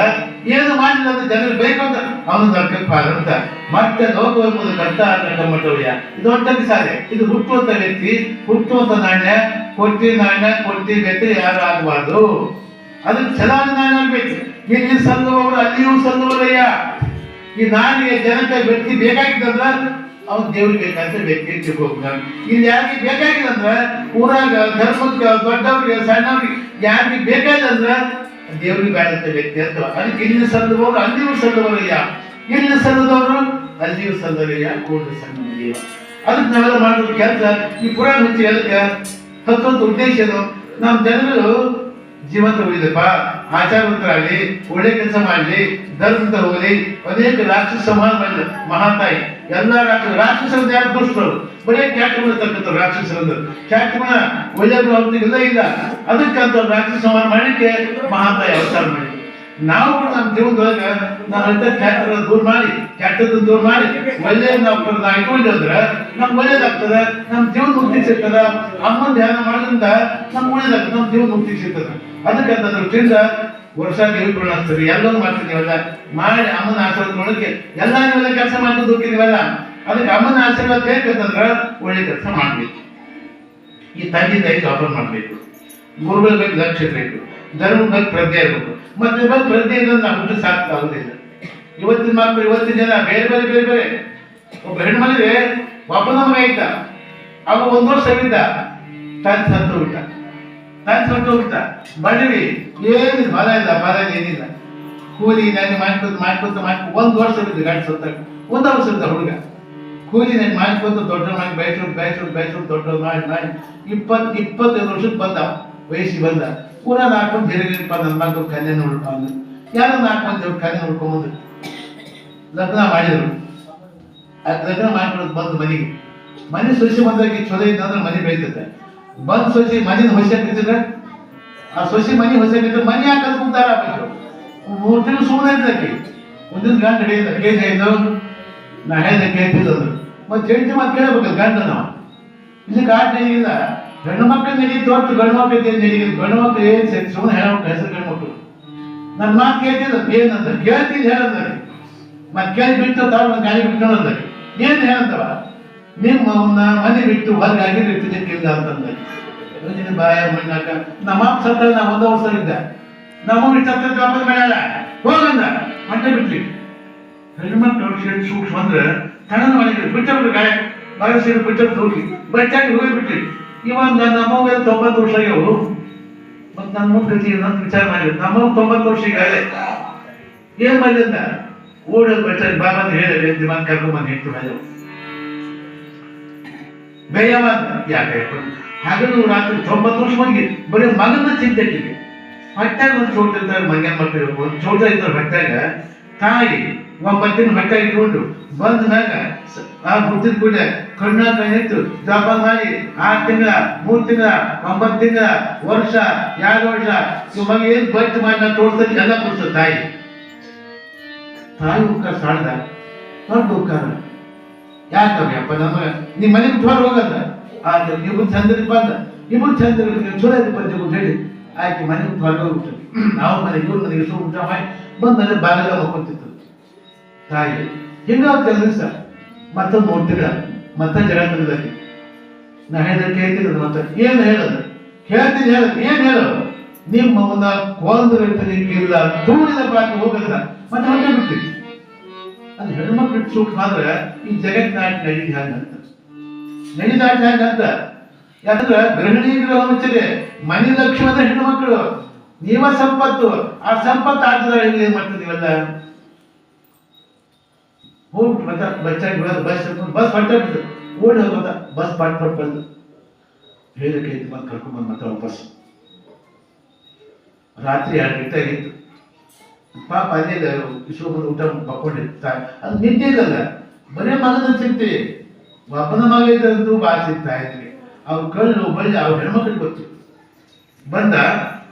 Speaker 1: ಏನು ಮಾಡಿಲ್ಲ ಅಂತ ಜನರು ಬೇಕು ಅಂತ ಅವನು ನರ್ಕಕ್ಕೆ ಭಾಗ ಅಂತ. ಮತ್ತೆ ಲೋಕ ಎಂಬುದು ಕರ್ತ ಕಮ್ಮಟವ್ಯ ಇದು ಒಂಟಕ್ಕೆ ಸಾಧ್ಯ. ಇದು ಹುಟ್ಟುವಂತ ವ್ಯಕ್ತಿ, ಹುಟ್ಟುವಂತ ನಾಣ್ಯ, ಕೊಟ್ಟಿ ನಾಣ್ಯ, ಕೊಟ್ಟಿ ವ್ಯಕ್ತಿ ಯಾರು ಆಗಬಾರ್ದು. ಅದಕ್ಕೆ ಛಲಾದ ನಾಣ್ಯ ಆಗ್ಬೇಕು. ಇಲ್ಲಿ ಸಲ್ಲುವವರು ಅಲ್ಲಿಯೂ ಸಲ್ಲುವರಯ್ಯ. ಈ ನಾಡಿಗೆ ಜನಕ್ಕೆ ವ್ಯಕ್ತಿ ಬೇಕಾಗಿತ್ತಂದ್ರ ಅವ್ನು ದೇವ್ರಿಗೆ ಬೇಕಂತ ವ್ಯಕ್ತಿ ತಿಳ್ಕೊಬೇಕು. ಇಲ್ಲಿ ಯಾರಿಗೆ ಬೇಕಾಗಿಲ್ಲ ಅಂದ್ರ ಊರಾಗ ಧರ್ಮಕ್ಕೆ ದೊಡ್ಡವ್ರಿಗೆ ಸಣ್ಣವ್ರಿಗೆ ಯಾರಿಗೆ ಬೇಕಾಗಿಲ್ಲ ಅಂದ್ರ ದೇವ್ರಿಗೆ ಬೇಡಂತ ವ್ಯಕ್ತಿ ಅಂತ. ಅದಕ್ಕೆ ಇಲ್ಲಿ ಸಲ್ಲುವವರು ಅಲ್ಲಿಯೂ ಸಲ್ಲುವರಯ್ಯ, ಇಲ್ಲಿ ಸಲ್ಲದವರು ಅಲ್ಲಿಯೂ ಸಲ್ಲವಯ್ಯ, ಕೂಡಲು ಸಣ್ಣ ದೇವ. ಅದಕ್ಕೆ ನಾವೆಲ್ಲ ಮಾಡೋದು ಕೆಲಸ. ಈ ಪುರಾಣ ಹಚ್ಚಿ ಅದಕ್ಕೆ ಹತ್ತೊಂದು ಉದ್ದೇಶ ಏನು? ನಮ್ಮ ಜನರು ಜೀವಂತ ಉಳಿದಪ್ಪ, ಆಚಾರವಂತರಾಗಲಿ, ಒಳ್ಳೆ ಕೆಲಸ ಮಾಡಲಿ, ಧರ್ಮದ ಹೋಗಲಿ. ಅನೇಕ ರಾಕ್ಷಸ ಸಂಹಾರ ಮಾಡಿದ ಮಹಾತಾಯಿ. ಎಲ್ಲ ರಾಕ್ಷಸರನ್ನ ಯಾರು ದುಷ್ಟರು ಬರೀ ಕ್ಯಾಟ್ ಮಾಡತಕ್ಕಂಥ ರಾಕ್ಷಸರಂದು ಕ್ಯಾಟ್ ಮಾಡ ಒಳ್ಳೆಯದು ಅವ್ರಿಗೆಲ್ಲ ಇಲ್ಲ. ಅದಕ್ಕೆ ಅಂತ ರಾಕ್ಷಸ ಸಂಹಾರ ಮಾಡಲಿಕ್ಕೆ ಮಹಾತಾಯಿ ಅವತಾರ ಮಾಡಿ. ನಾವು ಕೂಡ ನಮ್ಮ ಜೀವನದೊಳಗೆ ನಾವಂತ ಕ್ಯಾಟರ ದೂರ ಮಾಡಿ, ಕೆಟ್ಟದ್ದು ದೂರ ಮಾಡಿ ಒಳ್ಳೆ ನಾವು ಇಟ್ಕೊಂಡು ಹೋದ್ರೆ ನಮ್ಗೆ ಒಳ್ಳೇದಾಗ್ತದೆ, ನಮ್ಮ ಜೀವನ ಮುಕ್ತಿ ಸಿಗ್ತದ. ಅಮ್ಮನ ಧ್ಯಾನ ಮಾಡೋದ್ರಿಂದ ನಮ್ಗೆ ಒಳ್ಳೇದಾಗ್ತದೆ, ನಮ್ಮ ಜೀವನ ಮುಕ್ತಿ ಸಿಗ್ತದೆ. ಅದಕ್ಕೆ ಅಂತ ದೃಷ್ಟಿಯಿಂದ ವರ್ಷ ದೇವ್ರು ಆಗ್ತದೆ. ಎಲ್ಲರೂ ಮಾಡ್ತಿದ್ದೀವಲ್ಲ ಮಾಡಿ ಅಮ್ಮನ ಆಶೀರ್ವಾದಕ್ಕೆ ಎಲ್ಲ ನೀವೆಲ್ಲ ಕೆಲಸ ಮಾಡ್ಕೊಂಡು ಹೋಗ್ತಿದೀವಲ್ಲ. ಅದಕ್ಕೆ ಅಮ್ಮನ ಆಶೀರ್ವಾದ ಬೇಕಂತಂದ್ರೆ ಒಳ್ಳೆ ಕೆಲಸ ಮಾಡ್ಬೇಕು. ಈ ತಂದೆ ತಾಯಿ ಜವಾಬ್ದಾರಿ ಮಾಡ್ಬೇಕು, ಗುರುಗಳ ಬಗ್ಗೆ ಲಕ್ಷ್ಯ ಇರಬೇಕು, ಧರ್ಮದ ಬಗ್ಗೆ ಪ್ರಜ್ಞೆ ಇರಬೇಕು. ಮತ್ತೆ ಬಗ್ಗೆ ಪ್ರಜ್ಞೆ ಇರೋದು ನಾವು ಹುಟ್ಟು ಸಾಕಾಗುದಿಲ್ಲ. ಇವತ್ತಿನ ಮಕ್ಕಳು ಇವತ್ತಿನ ಜನ ಬೇರೆ ಬೇರೆ ಬೇರೆ ಬೇರೆ. ಒಬ್ಬ ಹೆಣ್ಮನೆಗೆ ಒಬ್ಬನ ಮಗ ಇದ್ದ, ಅವ 1 ವರ್ಷ ಇದ್ದ, ತಾನು ಸತ್ತು ಬಿಟ್ಟ. ಬಡವಿ ಏನಿಲ್ಲ, ಹೊಲ ಇಲ್ಲ, ಬರ ಏನಿಲ್ಲ, ಕೂಲಿ ನಾನು ಮಾಡ್ಕೊತ 1 ವರ್ಷ ಇದ್ದು ಗಾಡಿ ಸತ್ತ. 1 ವರ್ಷ ಇದ್ದ ಹುಡುಗ ಕೂಲಿ ನಾನು ಮಾಡ್ಕೊತ ದೊಡ್ಡ ಮಾಡಿ ಬಯಸೋದು ದೊಡ್ಡ ಮಾಡಿ 25 ವರ್ಷಕ್ಕೆ ಬಂದ, ವಯಸ್ಸಿಗೆ ಬಂದ. ಪೂರ 4 ಮಂದಿ ಹಿರಿಯಪ್ಪ ನನ್ನ ಮಕ್ಕಳು ಕನ್ಯೆ ನೋಡ್ಕೊ ಅಂದ್ರು. ಯಾರೋ 4 ಮಂದಿ ಕನ್ಯೆ ನೋಡ್ಕೊಂಬಂದ್ರು, ಲಗ್ನ ಮಾಡಿದ್ರು. ಲಗ್ನ ಮಾಡ್ಕೊಳೋದು ಬಂದು ಮನೆ ಸೊಸೆ ಬಂದಾಗ ಚೊಲೋ ಇದ್ದಂದ್ರೆ ಮನೆ ಬೆಳಿತೈತೆ. ಬಂದ್ ಸೊಸಿ ಮನೇನ ಹೊಸಕಿದ್ರೆ ಆ ಸೊಸಿ ಮನೆ ಹೊಸಕಿದ್ರೆ ಮನೆ ಹಾಕೋದು ಕುಂತಾರ. 3 ತಿಂಗಳು ಸುಮ್ಮನೆ ಇದ್ದಕ್ಕೆ ಒಂದಿನ ಗಂಟು ಹಿಡಿಯಿಂದ ಕೇಳಿದ್ದು ನಾ ಹೇಳಿದೆ ಕೇಳ್ತಿದ್ದದು. ಮತ್ತೆ ಹೆಂಡತಿ ಮತ್ತೆ ಕೇಳಬೇಕಲ್ಲ ಗಂಡ. ನಾವು ಇದಕ್ಕೆ ಆಟ ಇಲ್ಲ. ಗಂಡು ಮಕ್ಕಳು ನಡೀತು ಹೊತ್ತು ಗಂಡು ಮಕ್ಕಳು ನಡೀತು. ಗಂಡು ಮಕ್ಕಳು ಏನ್ ಸರಿ ಸುಮ್ಮನೆ ಹೇಳಬೇಕು, ಹೆಸರು ಗಂಡು ಮಕ್ಕಳು. ನನ್ನ ಮಾತು ಕೇಳ್ತಿದ್ದ ಏನಂದ ಕೇಳ್ತಿದ್ದು ಹೇಳಂದ್ರೆ ಮತ್ತೆ ಕೇಳಿ ಬಿಟ್ಟು ತಾವು ಗಾಳಿ ಬಿಟ್ಕೊಂಡಂದ ಏನು ಹೇಳಂತವ ನಿಮ್ಮ ಮನೆ ಬಿಟ್ಟು ಹೊರಗಾಗಿ ಬಿಟ್ಟಿದ್ದಕ್ಕಿಲ್ಲ ಅಂತಂದ. ಬಾಯ ಮಣ್ಣಾಕ ನಮ್ಮ ಅಪ್ಪ ಸತ್ತ ನಾ 1 ವರ್ಷ ಇದ್ದ. ನಮ್ಮ ಸತ್ತ ವಾಪಸ್ ಮಾಡಲ್ಲ ಹೋಗಂದ ಮತ್ತೆ ಬಿಟ್ಲಿ. ಹೆಣ್ಮಕ್ಳು ಸೂಕ್ಷ್ಮ ಅಂದ್ರೆ ತನ್ನ ಮಾಡಿದ್ರಿ ಬಿಟ್ಟರು ಗಾಯ ಬಾಯ ಸೇರಿ ಬಿಟ್ಟರು ಹೋಗಿ ಬಚ್ಚಾಗಿ ಹೋಗಿಬಿಟ್ರಿ. ಇವಾಗ ನಮ್ಮವ್ವ 90 ವರ್ಷ ಆಗ್ಯಾವು. ಮತ್ತೆ ನನ್ನ ಮುಖ್ಯತಿ ಅಂತ ವಿಚಾರ ಮಾಡಿದ್ರು. ನಮ್ಮವ್ 90 ವರ್ಷ ಈಗ ಏನ್ ಮಾಡಿದ ಓಡೋದು ಬಚ್ಚಾಗಿ ಬಾ ಬಂದು ಹೇಳಿದ್ರೆ ಮತ್ತೆ ಕರ್ಕೊಂಡ್ಬಂದು ಇಟ್ಟು ಮಾಡಿದವು ಬೇಯವ ಯಾಕೆ ಹಗಲು ರಾತ್ರಿ 90 ವರ್ಷ ಮಂದಿ ಬರೀ ಮಗನ ಚಿಂತೆಗೆ ಹೊಟ್ಟಾಗ ಒಂದು ಚೋಟ ಇರ್ತಾರೆ. ಮಗನ ಮಕ್ಕಳು ಒಂದು ಚೋಟ ಇರ್ತಾರೆ ಹೊಟ್ಟಾಗ. ತಾಯಿ 9 ದಿನ ಹೊಟ್ಟ ಇಟ್ಕೊಂಡು ಬಂದ ಮ್ಯಾಗ ಆ ಹುಟ್ಟಿದ ಕೂಡ ಕಣ್ಣ ಇಟ್ಟು ಜಪಾನ್ ಮಾಡಿ 6 ತಿಂಗಳ 3 ತಿಂಗಳ 9 ತಿಂಗಳ ವರ್ಷ 2 ವರ್ಷ ಇವ್ ಮಗ ಏನ್ ಬಟ್ ಮಾಡಿ ನಾ ತೋರ್ಸಕ್ಕೆ ಎಲ್ಲ ಕೊಡ್ಸ ತಾಯಿ ಉಕ್ಕಾರ ಸಾಡ್ದ ದೊಡ್ಡ ಉಕ್ಕಾರ. ಯಾಕಪ್ಪ ನಮ್ಮ ನಿಮ್ಮ ಮನೆ ಬಿಟ್ಟು ಹೊರ ಹೋಗಲ್ಲ. ಆದ್ರೆ ನೀವು ಚಂದ್ರ ಬಂದ, ನೀವು ಚಂದ್ರ ಚಲೋ ಬಂದ ಹೇಳಿ ಆಕೆ ಮನೆಗೆ ಹೊರಗೋಗ್ಬಿಟ್ಟು ನಾವು ಮನೆಗೆ ಇವ್ರ ಮನೆಗೆ ಊಟ ಮಾಡಿ ಬಂದರೆ ಬಾಗಿಲ ಮಕ್ಕೊಂತಿತ್ತು ತಾಯಿ ಹಿಂಗಾವ್ ಕೆಲಸ ಮತ್ತೊಂದು ನೋಡ್ತಿಲ್ಲ ಮತ್ತೆ ಜಗ ತಂದಕ್ಕೆ ನಾ ಹೇಳಿದ್ರೆ ಕೇಳ್ತಿರೋದು ಮತ್ತೆ ಏನು ಹೇಳೋದು ಹೇಳ್ತೀನಿ ಹೇಳೋದು ಏನು ಹೇಳೋದು ನಿಮ್ಮ ಒಂದು ಕೊಂದಿಲ್ಲ ದೂರಿದ ಬಾಕಿ ಹೋಗಲ್ಲ ಮತ್ತೆ ಹೊಟ್ಟೆ ಬಿಡ್ತೀವಿ ಅದು ಹೆಣ್ಮಕ್ಳು ಸೂಕ್ಷ್ಮ ಆದ್ರೆ ಈ ಜಗತ್ತಿನಾಟ ನಡೀಲಿ ಹಂಗಂತ ನಡೀದಾಟ ಹಂಗಂತ ಯಾಕಂದ್ರೆ ಗೃಹಿಣಿ ಗೃಹ ಮುಚ್ಚದೆ ಮನೆ ಲಕ್ಷ್ಮದ ಹೆಣ್ಮಕ್ಳು ನೀವ ಸಂಪತ್ತು ಆ ಸಂಪತ್ತು ಆಗ್ತದ ಏನ್ ಮಾಡ್ತದೆ ನೀವೆಲ್ಲ ಹೋಗಿ ಮತ್ತೆ ಬಚ್ಚಾಗಿ ಬಸ್ ಹೊಟ್ಟೆ ಬಿಡ್ತದೆ ಓಡಿ ಹೋಗೋದ ಬಸ್ ಪಾಟ್ ಪಟ್ ಬಂದು ಹೇಳಕ್ಕೆ ಮತ್ತೆ ಕರ್ಕೊಂಡ್ಬಂದು ಮತ್ತೆ ವಾಪಸ್ ರಾತ್ರಿ 2 ಗಂಟೆ ಆಗಿತ್ತು ಪಾಪ ಅಲ್ಲೇ ವಿಶ್ವಬಂದು ಊಟ ಪಕ್ಕೊಂಡಿರ್ತ ಅದು ನಿದ್ದೆ ಇಲ್ಲಲ್ಲ ಬರೇ ಮಗನ ಸಿಗ್ತಿ ಒಬ್ಬನ ಮಗ ಇದ್ದಂತೂ ಭಾಳ ಸಿಗ್ತಾ ಇದ್ವಿ ಅವ್ರು ಕಳ್ಳು ಬಳ್ಳಿ ಅವ್ರ ಹೆಣ್ಮಕ್ಳಿಗೆ ಗೊತ್ತು ಬಂದ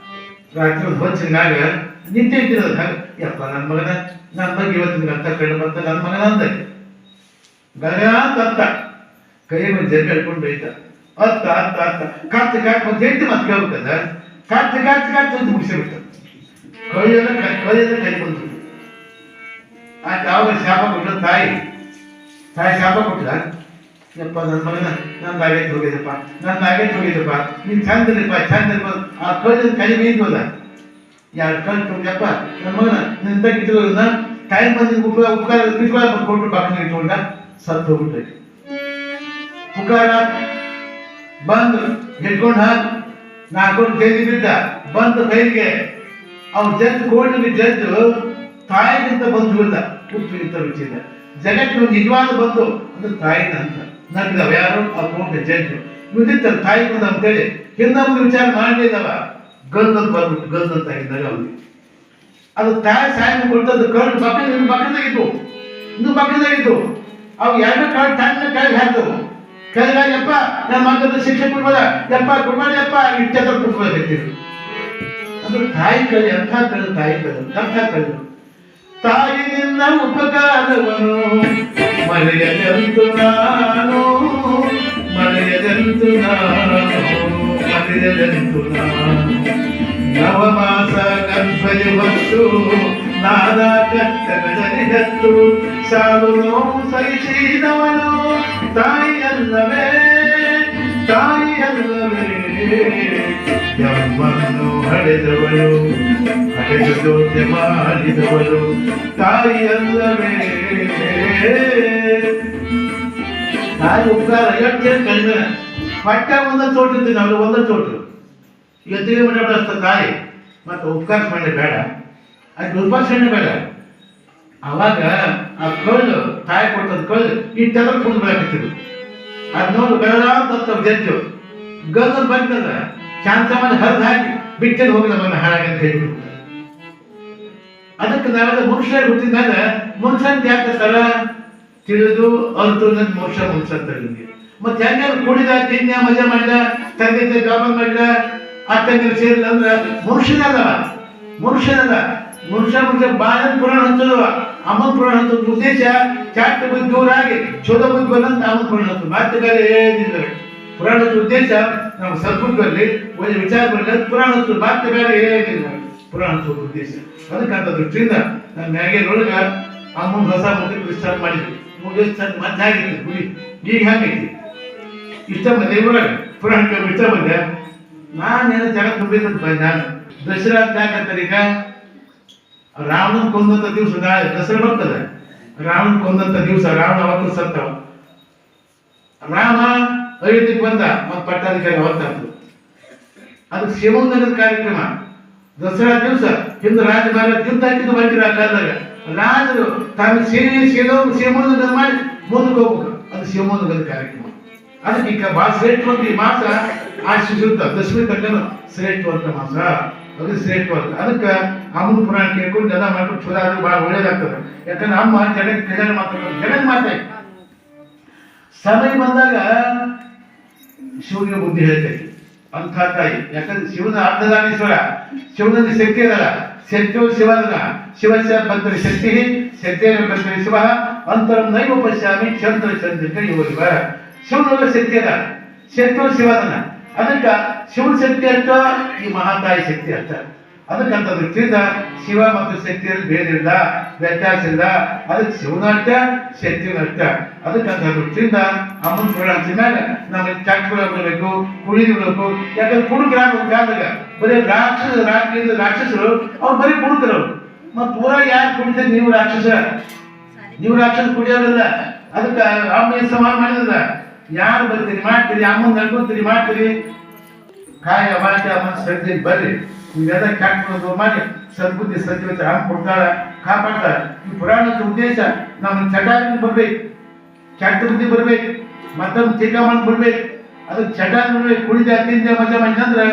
Speaker 1: ರಾತ್ರಿ ಹೊಚ್ಚಿನಾಗ ನಿದ್ದೆ ಇದ್ದಿರೋದು ಯಪ್ಪ ನನ್ನ ಬಗ್ಗೆ ಇವತ್ತಿನ ಅರ್ಥ ಕಣ್ಣು ಬಂತ ನನ್ನ ಮಗನ ಅಂದ ಗಗ ಅಂತ ಕೈ ಮೇಲೆ ಜರ್ಗ ಹಿಡ್ಕೊಂಡು ಬೈತ ಅತ್ತ ಅತ್ತ ಅತ್ತ ಕಾತ್ ಒಂದು ಹೆಂಡತಿ ಮತ್ತೆ ಕೇಳ್ಬೇಕದ ಕಾತ್ ಮುಗಿಸಿಬಿಟ್ಟ ಕೈಯೆಲ್ಲ ಕೈ ಬಂತು ಆಯ್ತು ಅವಾಗ ಶಾಪ ಕೊಟ್ಟ ತಾಯಿ ಶಾಪ ಕೊಟ್ಟ ಯಪ್ಪ ನನ್ನ ಮಗನ ನಂದು ಆಗೈತೆ ಹೋಗಿದ್ದಪ್ಪ ನೀನು ಚಂದರಿಪ್ಪ ಆ ಕೈಯಲ್ಲಿ ಕೈ ಮೀನ್ಬೋದ 2 ಕಲ್ಲು ಯಪ್ಪ ನನ್ನ ಮಗನ ನಿನ್ನ ತಗ್ಗಿಟ್ಟಿರೋದನ್ನ ಟೈಮ್ ಬಂದು ಉಪಕಾರ ಕೊಟ್ಟು ಬಾಕಿ ಇಟ್ಕೊಂಡ ಸತ್ತು ಹೋಗ್ಬಿಟ್ಟೈತಿ ಪುಕಾರ ಬಂದು ಹಿಡ್ಕೊಂಡು ಹಾಕಿ 4 ಜೈಲಿ ಬಿದ್ದ ಬಂದು ಕೈಗೆ ಅವ್ನು ಕೋಣಿಗೆ ಜಡ್ಜು ತಾಯಿಗಿಂತ ಬಂಧು ಇಲ್ಲ ಹುಟ್ಟಿಗಿಂತ ರುಚಿಲ್ಲ ಜಗತ್ತಿನ ನಿಜವಾದ ಬಂಧು ಅಂದ್ರೆ ತಾಯಿನ ಅಂತ ನಗ್ದವ ಯಾರು ಆ ಕೋರ್ಟ್ ಜಡ್ಜು ಇದಿತ್ತಲ್ಲ ತಾಯಿ ಬಂದ ಅಂತೇಳಿ ಹಿಂದೆ ವಿಚಾರ ಮಾಡಲಿಲ್ಲವ ಗಲ್ದಂತ ಬಂದ್ಬಿಟ್ಟು ಗಲ್ದಂತ ಆಗಿದ್ದಾಗ ಅವ್ನಿಗೆ ಅದು ತಾಯಿ ಸಾಯಿ ಕೊಟ್ಟದ್ದು ಕಳ್ಳು ಇನ್ನು ಬಕ್ಕದಾಗಿತ್ತು ಅವು 2 ಕಾಳು ತಣ್ಣ ಕೈಗೆ ಹಾಕ್ತವು ಕೈಲಾಗ ಯಪ್ಪ ನನ್ನ ಮಕ್ಕಳ ಶಿಕ್ಷೆ ಕೊಡ್ಬೋದ ಯಪ್ಪ ಕೊಡ್ಬೇಡಪ್ಪ ಇಟ್ಟದ ಕೊಡ್ಬೋದಾಗಿತ್ತು ಅಂದ್ರೆ ತಾಯಿ ಕಳಿ ಎಂಥ ಕಳು ತಾಯಿನಿಂದ ಉಪಕಾರವನು ಮರೆಯದಂತು ನಾನು ನವಮಾಸ ಗರ್ಭಲಿ ಹೊತ್ತು ನಾನಾ ಕಷ್ಟಗಳಲ್ಲಿ ಹತ್ತು ಸಾವು ನೋವು ಸಹಿಸಿದವನು ತಾಯಿಯಲ್ಲವೇ ಎಮ್ಮನ್ನು ಹಡೆದವಳು ಹಡೆದು ಜೋತೆ ಮಾಡಿದವಳು ತಾಯಿಯಲ್ಲವೇ ತಾಯಿ ಉಪಕಾರ ಎಷ್ಟು ಕಡಿಮೆ ಪಟ್ಟ ಒಂದೊಂದು ಚೋಟಿರ್ತೀನಿ ಅವ್ರು ಒಂದೊಂದು ಚೋಟು ಎತ್ತಿಗೆ ಮಟ್ಟ ತಾಯಿ ಮತ್ತು ಉಪಕಾರ ಮಾಡಿ ಬೇಡ ಅದು ಉಪಾಸನೆ ಬೇಡ ಅವಾಗ ಆ ಕಳ್ಳು ತಾಯಿ ಕೊಟ್ಟದ ಕಳ್ಳು ಇಟ್ಟೆಲ್ಲ ಕುಡಿದು ಬೆಳಕತ್ತಿದ್ರು ಅದು ನೋಡಿ ಬೆಳ ಅಂತ ಜಡ್ಜು ಗಲ್ಲ ಬಂತಲ್ಲ ಶಾಂತವಾಗಿ ಹರಿದು ಹಾಕಿ ಬಿಟ್ಟಲ್ಲಿ ಹೋಗಿ ನಮ್ಮನ್ನು ಹಾಳಾಗಂತ ಹೇಳ್ಬಿಟ್ಟು ಅದಕ್ಕೆ ನಾವೆಲ್ಲ ಮನುಷ್ಯರು ಹುಟ್ಟಿದಾಗ ಮನುಷ್ಯಂತ ಯಾಕೆ ಸರ ತಿಳಿದು ಅರ್ತು ನನ್ನ ಮನುಷ್ಯ ಅಂತ ನಿಮಗೆ ಮತ್ತೆ ಹೆಂಗಾದ್ರು ಕುಡಿದ ತಿನ್ನ ಮಜಾ ಮಾಡಿದ ತಂದೆ ಜಾಬ ಮಾಡಿದ ಅತ್ತಂಗಿನ ಸೇರಿಲ್ಲ ಅಂದ್ರೆ ಮನುಷ್ಯ ಬಾಳ ಪುರಾಣ ಹಂಚದವ ಅಮ್ಮನ ಪುರಾಣ ಹಂಚದ ಉದ್ದೇಶ ಚಾಟ ಬುದ್ಧಿ ದೂರಾಗಿ ಚೋದ ಬುದ್ಧಿ ಬಂದಂತ ಅಮ್ಮನ ಪುರಾಣ ಹಂಚದು ಮತ್ತೆ ಬೇರೆ ಏನಿಲ್ಲ ಪುರಾಣದ ಉದ್ದೇಶ ನಮ್ಮ ಸದ್ಬುದ್ಧಿ ಬರಲಿ ಒಳ್ಳೆ ವಿಚಾರ ಬರಲಿ ಪುರಾಣ ಹಂಚದು ಮತ್ತೆ ಬೇರೆ ಏನಿಲ್ಲ ಪುರಾಣ ಹಂಚೋದು ಉದ್ದೇಶ ಅದಕ್ಕಂತ ದೃಷ್ಟಿಯಿಂದ ನಾನು ಮ್ಯಾಗೇನೊಳಗ ಅಮ್ಮನ ಹೊಸ ಮುಖ ವಿಸ್ತಾರ ಮಾಡಿದ್ವಿ ಮತ್ತೆ ಆಗಿತ್ತು ಗುಡಿ ಈಗ ಹಾಗೈತಿ ಇಷ್ಟ ಬಂದೆ ಊರಾಗ ಪುರಾಣ ಇಷ್ಟ ಬಂದೆ ನಾನೇನು ಜಗ ತುಂಬಿದಂತ ಬಂದೆ ನಾನು ದಸರಾ ಅಂತ ಯಾಕಂತಾರೆ ಈಗ ರಾವಣನ್ ಕೊಂದಂತ ದಿವಸ ನಾಳೆ ದಸರಾ ಬರ್ತದೆ ರಾವಣನ್ ಕೊಂದಂತ ದಿವಸ ರಾವಣ ಅವತ್ತು ಸತ್ತವ ರಾಮ ಅಯೋಧ್ಯೆಗೆ ಬಂದ ಮತ್ತು ಪಟ್ಟಾಧಿಕಾರಿ ಅವತ್ತಾಯ್ತು ಅದಕ್ಕೆ ಶಿವಮೊಗ್ಗದ ಕಾರ್ಯಕ್ರಮ ದಸರಾ ದಿವಸ ಹಿಂದೆ ರಾಜ ಮಹಾರಾಜ ಯುದ್ಧ ಹಾಕಿದ್ದು ಬಂದಿರ ಆ ಕಾಲದಾಗ ರಾಜರು ತಾನು ಶಿವಮೊಗ್ಗದ ಮಾಡಿ ಮುಂದಕ್ಕೆ ಹೋಗ್ಬೇಕು ಅದು ಶಿವಮೊಗ್ಗದ ಕಾರ್ಯಕ್ರಮ ಅದಕ್ಕೆ ಈಗ ಭಾಳ ಶ್ರೇಷ್ಠವಂತ ಈ ಮಾಸ ಆಶಿಸುತ್ತ ದಶಮಿ ತಕ್ಕ ಶ್ರೇಷ್ಠವಂತ ಮಾಸ ಅದು ಶ್ರೇಷ್ಠವಂತ ಅದಕ್ಕೆ ಅಮ್ಮನ ಪುರಾಣ ಕೇಳ್ಕೊಂಡು ಜನ ಮಾಡ್ಕೊಂಡು ಚಲೋ ಆದ್ರೆ ಭಾಳ ಒಳ್ಳೇದಾಗ್ತದೆ ಯಾಕಂದ್ರೆ ಅಮ್ಮ ಜಗಕ್ಕೆ ಕಲ್ಯಾಣ ಮಾತಾಡ್ತಾರೆ ಜಗನ್ ಮಾತಾಡಿ ಸಮಯ ಬಂದಾಗ ಶಿವನಿಗೆ ಬುದ್ಧಿ ಹೇಳ್ತೈತಿ ಅಂಥ ತಾಯಿ ಯಾಕಂದ್ರೆ ಶಿವನ ಅರ್ಧದಾನೇಶ್ವರ ಶಿವನಲ್ಲಿ ಶಕ್ತಿ ಅದಲ್ಲ ಶಕ್ತಿಯು ಶಿವನ ಶಿವಸ್ಯ ಬಂತರಿ ಶಕ್ತಿ ಶಕ್ತಿಯ ಬಂತರಿ ಶಿವ ಅಂತರಂ ನೈವ ಪಶ್ಯಾಮಿ ಚಂದ್ರ ಚಂದ್ರಿಕ ಇವರಿವ ಶಿವನಲ್ಲ ಶಕ್ತಿ ಅದ ಶಕ್ತಿಯು ಶಿವದನ ಅದಕ್ಕೆ ಶಿವಶಕ್ತಿ ಅಷ್ಟ ಈ ಮಹಾತಾಯಿ ಶಕ್ತಿ ಅಷ್ಟ. ಅದಕ್ಕಂತ ದೃಷ್ಟಿಯಿಂದ ಶಿವ ಮತ್ತು ಶಕ್ತಿಯಲ್ಲಿ ಭೇದ ಇಲ್ಲ, ವ್ಯತ್ಯಾಸ ಇಲ್ಲ. ಅದಕ್ಕೆ ಶಿವನಷ್ಟ ಶಕ್ತಿನಷ್ಟ. ಅದಕ್ಕಂತ ದೃಷ್ಟಿಯಿಂದ ಅಮ್ಮನ ಪುರಾಣ ಅಂತಿದ್ದಾಗ ನಮಗೆ ಚಕ್ರ ಬಿಡಬೇಕು, ಕುಳಿ ಬಿಡಬೇಕು. ಯಾಕಂದ್ರೆ ಕುಡುಕರಾಗ ಒಂದು ಕಾಲದಾಗ ಬರೀ ರಾಕ್ಷಸರು ಅವ್ರು ಬರೀ ಕುಡುಕರವ್ರು. ಮತ್ತು ಊರಾಗ ಯಾರು ಕುಡಿತಾರೆ? ನೀವು ರಾಕ್ಷಸ ಕುಡಿಯೋರಿಲ್ಲ. ಅದಕ್ಕೆ ಅಮ್ಮ ಸವಾಲು ಮಾಡಿದ ಯಾರು ಬರ್ತೀರಿ ಮಾಡ್ತೀರಿ, ಅಮ್ಮನ ನಡ್ಕೊತೀರಿ ಮಾಡ್ತೀರಿ, ಕಾಯ ವಾಚ ಅಮ್ಮನ ಶ್ರದ್ಧೆ ಬರ್ರಿ. ನೀವೆಲ್ಲ ಕಾಟ್ಕೊಳ್ಳೋದು ಮಾಡಿ ಸದ್ಬುದ್ಧಿ ಸದ್ಯವತೆ ಅಮ್ಮ ಕೊಡ್ತಾಳ, ಕಾಪಾಡ್ತಾಳ. ಈ ಪುರಾಣದ ಉದ್ದೇಶ ನಮ್ಮ ಚಟಾಗಿ ಬರ್ಬೇಕು, ಕೆಟ್ಟ ಬುದ್ಧಿ ಬರ್ಬೇಕು, ಮತ್ತೊಂದು ಟೀಕಾ ಮಾಡಿ ಬಿಡ್ಬೇಕು. ಅದಕ್ಕೆ ಚಟಾಗಿ ಬಿಡ್ಬೇಕು. ಕುಡಿದ ತಿಂದೆ ಮಜಾ ಮಾಡಿದಂದ್ರೆ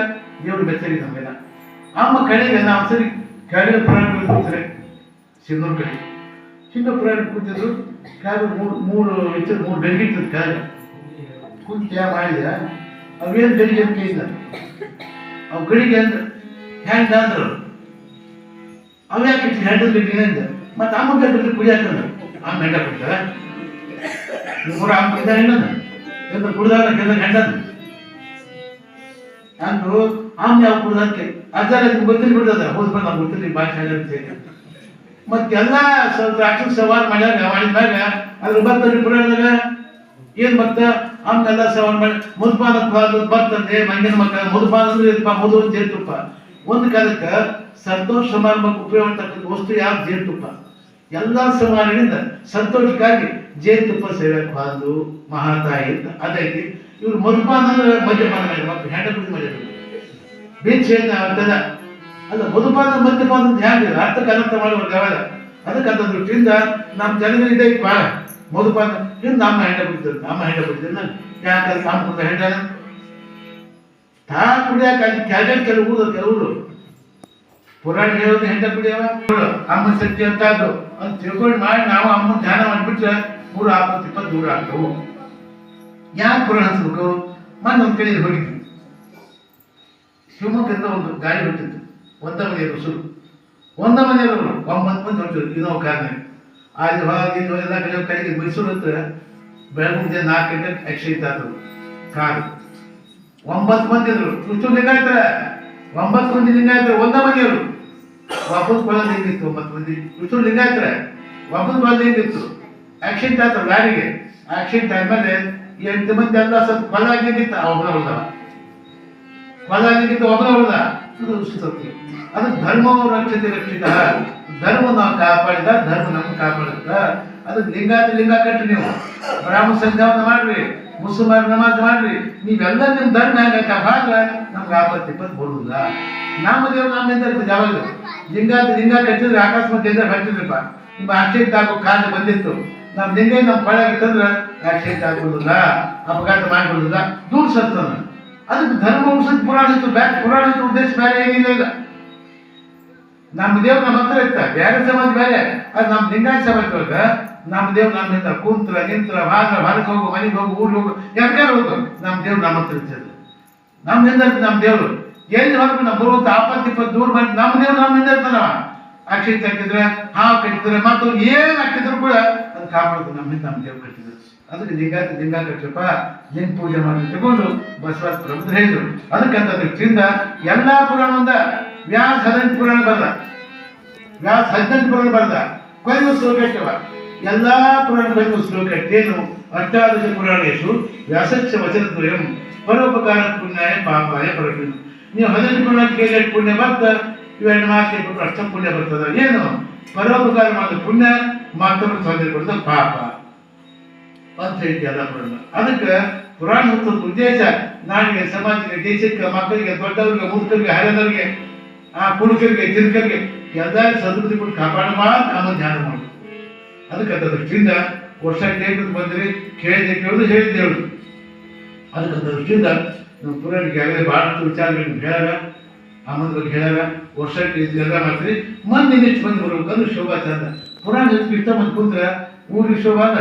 Speaker 1: ದೇವ್ರು ಬೆಚ್ಚರಿ ನಮಗೆಲ್ಲ. ಅಮ್ಮ ಕಡೆಗೆ ನಾವು ಸರಿ ಕೆಳಗೆ ಪುರಾಣ ಕೂತ್ರೆ ಸಿಂಧೂರು ಕಡೆ ಸಿಂಧೂರು ಪುರಾಣ ಕೂತಿದ್ರು. ಕೆಳಗೆ ಮೂರು ಬೆಳಗ್ಗೆ ಇರ್ತದೆ. ಕೆಳಗೆ ಕುಂತ ಮಾಡಿದ ಅವೇನು ಬೆಳಿಗ್ಗೆ ಅಂತ ಕೇಳಿದ. ಅವು ಕಡೆಗೆ ಅಂದ್ರೆ ಹ್ಯಾಂಗ ಅಂದ್ರು ಅವ್ಯಾಕೆ ಹೆಂಡದ ಬೆಟ್ಟಿಗೆ ಅಂದ. ಮತ್ತೆ ಅಮ್ಮ ಬೆಟ್ಟಲ್ಲಿ ಕುಡಿಯಾಕಂದ್ರೆ ಅಮ್ಮ ಹೆಂಡ ಕುಡಿತಾರ ಮೂರು ಅಮ್ಮ ಕುಡಿದ ಹೆಣ್ಣದ ಎಂದು ಕುಡ್ದಾಗ ಹೆಂಡದ ಅಂದ್ರು. ಅಮ್ಮ ಯಾವ ಕುಡ್ದಕ್ಕೆ ಅಜ್ಜಾರ ಗೊತ್ತಿಲ್ಲ ಬಿಡ್ತದ. ಹೋದ್ ಬಂದು ನಾವು ಗೊತ್ತಿಲ್ಲ ಭಾಷೆ ಅಂತ. ಮತ್ತೆಲ್ಲ ಸ್ವಲ್ಪ ರಾಕ್ಷಸ ಸವಾಲು ಮಾಡಿದಾಗ ಅದ್ರ ಬರ್ತದೆ ಪುರಾಣದಾಗ ಏನ್ ಬರ್ತ ಅಮ್ಮೆಲ್ಲ ಸವಾಲು ಮಾಡಿ ಮುದ್ಪಾದ ಬರ್ತಂತೆ. ಮಂಗಿನ ಮಕ್ಕಳ ಮುದ್ಪಾದ ಅಂದ್ರೆ ಮಧು ಅಂತ ಜೇನುತುಪ್ಪ. ಒಂದು ಕಾಲಕ್ಕೆ ಸಂತೋಷ ಸಮಾರಂಭಕ್ಕೆ ಉಪಯೋಗ ಮಾಡ್ತಕ್ಕಂಥ ವಸ್ತು ಯಾವ ಜೇನುತುಪ್ಪ. ಎಲ್ಲ ಸಮಾರಂಭದಿಂದ ಸಂತೋಷಕ್ಕಾಗಿ ಜೇನುತುಪ್ಪ ಸೇವಕ್ಕೆ ಬಾಂದು ಮಹಾತಾಯಿ ಅಂತ ಅದೈತಿ. ಇವ್ರು ಮಧುಪಾನ ಅಂದ್ರೆ ಮದ್ಯಪಾನ ಮಾಡಿ ಮಕ್ಕಳು ಹೆಂಡ ಕುಡಿದು ಮಾಡಿದ್ರು ಬೀಚ್ ಆಗ್ತದ. ಅಲ್ಲ ಮಧುಪಾನ ಮದ್ಯಪಾನ ಅಂತ ಹೇಗಿಲ್ಲ ಅರ್ಥಕ್ಕೆ ಅನರ್ಥ ಮಾಡುವಾಗ ಯಾವಾಗ. ಅದಕ್ಕಂತ ದೃಷ್ಟಿಯಿಂದ ನಮ್ಮ ಜನರಿಗೆ ಇದೆ ಭಾಳ ಮಧುಪಾನ. ಇನ್ನು ನಮ್ಮ ಹೆಂಡ ಕುಡಿದ್ರು ನಾನು ಯಾಕಂದ್ರೆ ನಮ್ಮ ಕುಡಿದ ಹೆಂಡ ತಾ ಕುಡಿಯಾಕ ಅಲ್ಲಿ ಕೆಲವರು ಪುರಾಣ ಹೇಳೋದು ಹೆಂಡ ಕುಡಿಯವ ಅಮ್ಮ ಶಕ್ತಿ ಅಂತ ಅದು ಅಂತ ತಿಳ್ಕೊಂಡು ಮಾಡಿ ನಾವು ಅಮ್ಮನ ಧ್ಯಾನ ಮಾಡಿಬಿಟ್ರೆ 3 ದೂರ ಆಗ್ತವು. ಯಾಕೆ ಪುರಾಣ ಹಚ್ಬೇಕು? ಒಂದ್ ಕಡೆ ಹೋಗಿದ್ವಿ. ಶಿವಮೊಗ್ಗದಿಂದ ಒಂದು ಗಾಡಿ ಹೊಟ್ಟಿತ್ತು. ಒಂದ ಮನೆಯವರು 9 ಮಂದಿ ಹೊಟ್ಟಿದ್ರು. ಇನ್ನೋ ಕಾರಣ ಅಲ್ಲಿ ಹೊರಗಿದ್ದು ಎಲ್ಲ ಕಡೆಗೆ ಮೈಸೂರು ಹತ್ರ ಬೆಳಗ್ಗೆ 4 ಗಂಟೆ ಆಕ್ಸಿಡೆಂಟ್ ಆದ್ರು ಕಾರು. 9 ಮಂದಿ ಇದ್ರು. ಇಷ್ಟು ಲಿಂಗಾಯ್ತರ 9 ಮಂದಿ ಲಿಂಗಾಯ್ತರ ಒಂದ ಮನೆಯವರು. ವಾಪಸ್ ಬರೋದು ಹೆಂಗಿತ್ತು? 9 ಮಂದಿ ಇಷ್ಟು ಲಿಂಗಾಯ್ತರ ವಾಪಸ್ ಬರೋದು ಹೆಂಗಿತ್ತು? ಆಕ್ಸಿಡೆಂಟ್ ಆಯ್ತು ಗಾಡಿಗೆ. ಆಕ್ಸಿಡೆಂಟ್ ಆದ್ಮೇಲೆ 8 ಮಂದಿ ಎಲ್ಲ ಸ್ವಲ್ಪ ಕೊಲ ಆಗಿದ್ದಿತ್ತು. ಒಬ್ಬನ ಹೊಡೆದ ಅದು ಧರ್ಮವು ರಕ್ಷತೆ ರಕ್ಷಿತ. ಧರ್ಮ ನಾವು ಕಾಪಾಡಿದ, ಧರ್ಮ ನಮ್ಗೆ ಕಾಪಾಡುತ್ತ. ಅದಕ್ಕೆ ಲಿಂಗ ಕಟ್ರಿ. ನೀವು ಬ್ರಾಹ್ಮಣ ಸಂಧ್ಯಾವನ್ನ ಮಾಡ್ರಿ, ಮುಸಲ್ಮಾನ ನಮಾಜ್ ಮಾಡ್ರಿ. ನೀವೆಲ್ಲ ನಿಮ್ ಧರ್ಮ ಹೆಂಗ ಕಾಪಾಡ್ರ ನಮ್ಗೆ ಆಪತ್ತಿ ಬರುದಿಲ್ಲ. ನಮ್ಮ ದೇವ್ರು ನಮ್ಮಿಂದ ಇರ್ತದೆ. ಯಾವಾಗ ಲಿಂಗ ಕಟ್ಟಿದ್ರೆ ಅಕಸ್ಮಾತ್ ಎದ್ರೆ ಕಟ್ಟಿದ್ರಪ್ಪ ನಿಮ್ಮ ಆಕ್ಷೇಪ ಆಗೋ ಕಾರಣ ಬಂದಿತ್ತು. ನಮ್ಮ ಲಿಂಗ ನಮ್ಮ ಪಳಾಗಿತ್ತಂದ್ರೆ ಆಕ್ಷೇಪ ಆಗ್ಬಿಡುದಿಲ್ಲ, ಅಪಘಾತ ಮಾಡ್ಬಿಡುದಿಲ್ಲ, ದೂರ ಸತ್ತಾನ. ಅದಕ್ಕೆ ಧರ್ಮ ಉಳಿಸಿದ ಪುರಾಣ ಇತ್ತು. ಪುರಾಣ ಉದ್ದೇಶ ಬೇರೆ ಏನಿಲ್ಲ. ಇಲ್ಲ ನಮ್ಮ ದೇವ್ರು ನಮ್ಮ ಹತ್ರ ಇರ್ತ. ಬೇರೆ ಸಮಾಜ ಬೇರೆ. ಅದು ನಮ್ಮ ಲಿಂಗಾಯತ ಸಮಾಜ ಒಳಗ ನಮ್ಮ ದೇವ್ರು ನಮ್ಮಿಂದ ಕುಂತ್ರ ನಿಂತ್ರ ಹೊರಗೆ ಹೋಗು, ಮನೆಗೆ ಹೋಗು, ಊರಿಗೆ ಹೋಗು, ಯಾಕೆ ಹೋಗು, ನಮ್ಮ ದೇವ್ರು ನಮ್ಮ ಹತ್ರ ಇರ್ತದೆ. ನಮ್ಮಿಂದ ನಮ್ಮ ದೇವ್ರು ಎಲ್ಲಿ ಹೊರಗೆ ನಮ್ಮ ಬರುವಂತ ಆಪತ್ತು ದೂರ ಮಾಡಿ ನಮ್ಮ ದೇವ್ರು ನಮ್ಮಿಂದ ಇರ್ತಾನವ. ಅಕ್ಷಿ ಹಾಕಿದ್ರೆ ಹಾವು ಕಟ್ಟಿದ್ರೆ ಮತ್ತು ಏನ್ ಹಾಕಿದ್ರು ಕೂಡ ಅದು ಕಾಪಾಡೋದು ನಮ್ಮಿಂದ ನಮ್ಮ ದೇವ್ರು ಕಟ್ಟಿದ್ರು. ಅದಕ್ಕೆ ಲಿಂಗ ಕಟ್ಟಪ್ಪ ಲಿಂಗ ಪೂಜೆ ಮಾಡಿ ತಗೊಂಡು ಬಸವರಾಜ ಪ್ರಭುತ್ವ ಹೇಳಿದ್ರು. ಅದಕ್ಕಂತ ದೃಷ್ಟಿಯಿಂದ ಎಲ್ಲಾ ಪುರಾಣದಿಂದ ವ್ಯಾಸ 18 ಪುರಾಣ ಬರ್ದ. ಕೊನೆಯ ಶ್ಲೋಕ ಇಟ್ಟವ. ಎಲ್ಲಾ ಪುರಾಣ ಕೊನೆಯ ಶ್ಲೋಕ ಇಟ್ಟೇನು? ಅಷ್ಟಾದಶ ಪುರಾಣೇಶು ವ್ಯಾಸಸ್ಯ ವಚನದ್ವಯಂ ಪರೋಪಕಾರ ಪುಣ್ಯಾಯ ಪಾಪಾಯ ಪರಪಿನು. ನೀವು 18 ಪುರಾಣ ಕೇಳಿ ಪುಣ್ಯ ಬರ್ತ, ಇವೆರಡು ಮಾತು ಕೊಟ್ಟು ಅಷ್ಟ ಪುಣ್ಯ ಬರ್ತದ. ಏನು? ಪರೋಪಕಾರ ಮಾಡಿದ ಪುಣ್ಯ, ಮತ್ತೊಬ್ಬರು ತೊಂದರೆ ಕೊಡಿದ ಪಾಪ ಅಂತ ಹೇಳ್ತಿ ಎಲ್ಲ ಪುರಾಣ. ಅದಕ್ಕೆ ಪುರಾಣ ಉದ್ದೇಶ ನಾಡಿಗೆ, ಸಮಾಜಕ್ಕೆ, ದೇಶಕ್ಕೆ, ಮಕ್ಕಳಿಗೆ, ದೊಡ್ಡವರಿಗೆ, ಮುದುಕರಿಗೆ, ಹರಿಯದವರಿಗೆ, ಕುಡುಕರಿಗೆ, ತಿರುಕರಿಗೆ ಎಲ್ಲರೂ ಸದ್ಬುದ್ಧಿ ಕೊಟ್ಟು ಕಾಪಾಡುವ ನಾವು ಧ್ಯಾನ ಮಾಡುದು. ಅದಕ್ಕಂತ ದೃಷ್ಟಿಯಿಂದ ವರ್ಷ ಕೇಳಿದ್ದು ಬಂದ್ರಿ, ಕೇಳೋದು ಹೇಳಿದ್ದು ಹೇಳುದು. ಅದಕ್ಕಂತ ದೃಷ್ಟಿಯಿಂದ ನಮ್ಮ ಪುರಾಣಿಗೆ ಆಗಲೇ ಬಹಳಷ್ಟು ವಿಚಾರಗಳನ್ನು ಹೇಳ್ಯಾರ, ಅಮ್ಮನ ಬಗ್ಗೆ ಹೇಳ್ಯಾರ. ವರ್ಷಕ್ಕೆ ಇದೆಲ್ಲ ಮಾಡ್ತೀರಿ, ಮಂದಿ ನೆಚ್ಚು ಬಂದು ಬರ್ಬೇಕಂದ್ರೆ ಶೋಭಾ ಚಂದ. ಪುರಾಣ ಇಷ್ಟ ಬಂದು ಕುಂತ್ರ ಊರಿಗೆ ಶೋಭಾ ಅಲ್ಲ.